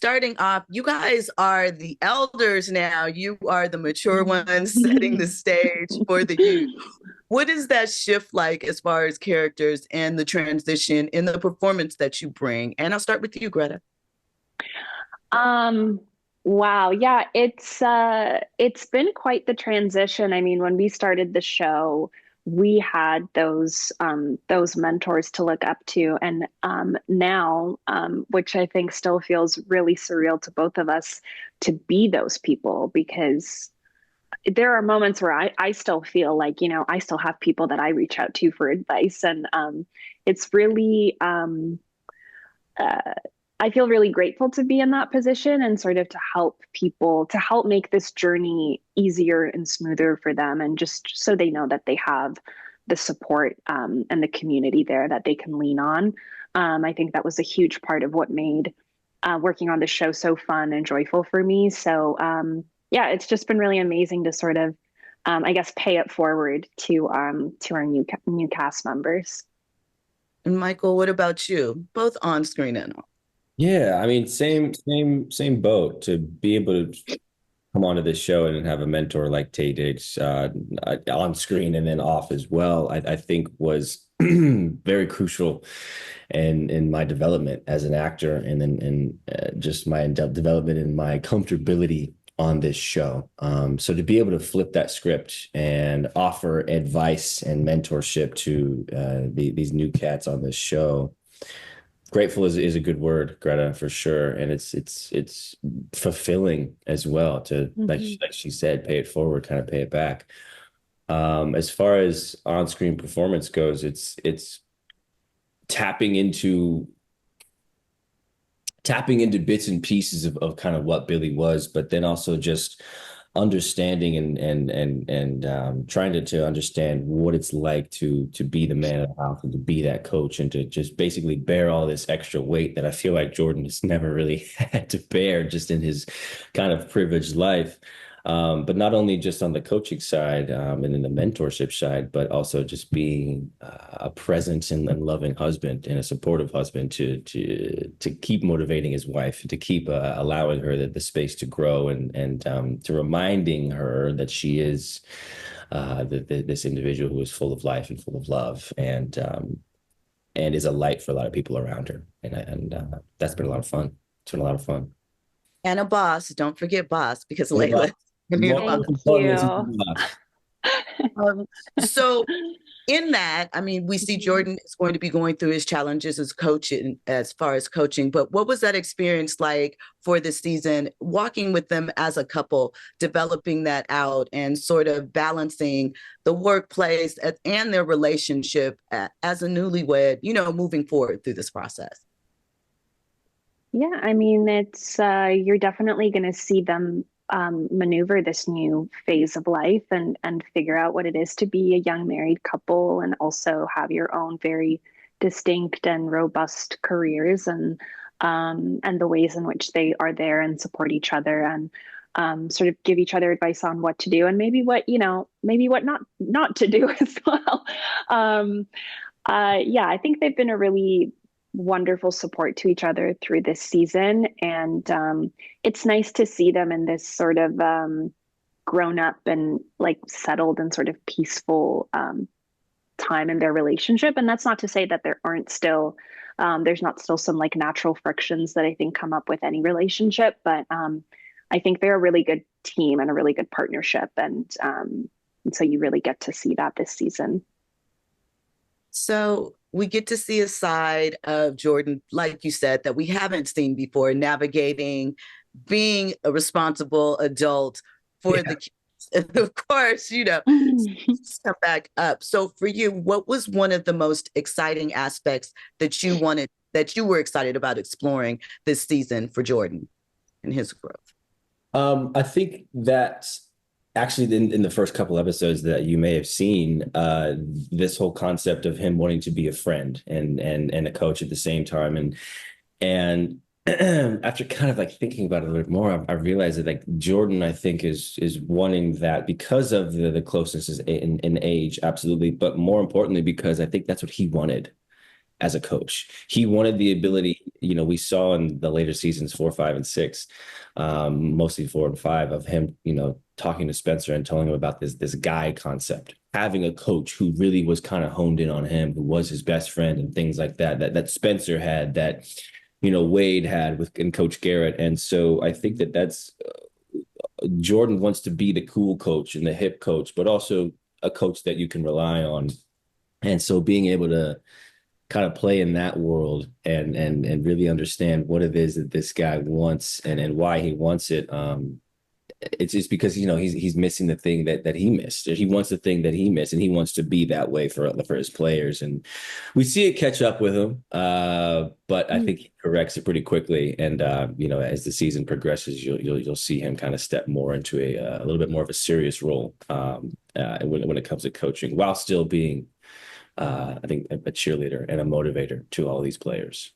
starting off, you guys are the elders now. You are the mature ones setting the stage for the youth. What is that shift like as far as characters and the transition in the performance that you bring? And I'll start with you, Greta. Um, wow. Yeah, it's been quite the transition. I mean, when we started the show, we had those mentors to look up to. And now, which I think still feels really surreal to both of us to be those people because there are moments where I still feel like, I still have people that I reach out to for advice. And it's really uh, I feel really grateful to be in that position and sort of to help people, to help make this journey easier and smoother for them. And just so they know that they have the support and the community there that they can lean on. I think that was a huge part of what made working on the show so fun and joyful for me. So, yeah, it's just been really amazing to sort of, I guess, pay it forward to our new cast members. And Michael, what about you? Both on screen and off. Yeah, I mean, same boat to be able to come onto this show and have a mentor like Tay Diggs on screen and then off as well. I think was very crucial in my development as an actor, and then just my development and my comfortability on this show. So to be able to flip that script and offer advice and mentorship to these new cats on this show, grateful is a good word, Greta, for sure, and it's fulfilling as well to like she said, pay it forward, kind of pay it back. As far as on-screen performance goes, it's tapping into bits and pieces of kind of what Billy was, but then also just understanding and trying to understand what it's like to be the man of the house and to be that coach and to just basically bear all this extra weight that I feel like Jordan has never really had to bear just in his kind of privileged life. But not only just on the coaching side and in the mentorship side, but also just being a present and loving husband and a supportive husband to keep motivating his wife, to keep allowing her the space to grow and to reminding her that she is this individual who is full of life and full of love and is a light for a lot of people around her. And that's been a lot of fun. It's been a lot of fun. And a boss. Don't forget boss, because And Layla. Thank you. Um, so in that, I mean, we see Jordan is going to be going through his challenges as coaching, as far as coaching, but what was that experience like for this season, walking with them as a couple, developing that out and sort of balancing the workplace and their relationship as a newlywed, moving forward through this process? Yeah, I mean, it's you're definitely going to see them maneuver this new phase of life and figure out what it is to be a young married couple and also have your own very distinct and robust careers and the ways in which they are there and support each other and sort of give each other advice on what to do and maybe what maybe what not to do as well. Um, yeah, I think they've been a really wonderful support to each other through this season. And it's nice to see them in this sort of grown up and like settled and sort of peaceful time in their relationship. And that's not to say that there's not still some like natural frictions that I think come up with any relationship, but I think they're a really good team and a really good partnership. And so you really get to see that this season. So we get to see a side of Jordan, like you said, that we haven't seen before, navigating being a responsible adult for the kids. And of course, come back up. So for you, what was one of the most exciting aspects that you were excited about exploring this season for Jordan and his growth? I think that actually in the first couple episodes that you may have seen, this whole concept of him wanting to be a friend and a coach at the same time. And after kind of like thinking about it a little bit more, I realized that like Jordan, I think is wanting that because of the closeness in age, absolutely. But more importantly, because I think that's what he wanted. as a coach. He wanted the ability, we saw in the later seasons, 4, 5, and 6, mostly 4 and 5, of him, talking to Spencer and telling him about this guy concept, having a coach who really was kind of honed in on him, who was his best friend and things like that Spencer had, that, Wade had in Coach Garrett. And so I think that's Jordan wants to be the cool coach and the hip coach, but also a coach that you can rely on. And so being able to kind of play in that world and really understand what it is that this guy wants and why he wants it. It's just because he's missing the thing that he missed. He wants the thing that he missed, and he wants to be that way for his players. And we see it catch up with him, but I think he corrects it pretty quickly. And as the season progresses, you'll see him kind of step more into a little bit more of a serious role when it comes to coaching, while still being, I think, a cheerleader and a motivator to all these players.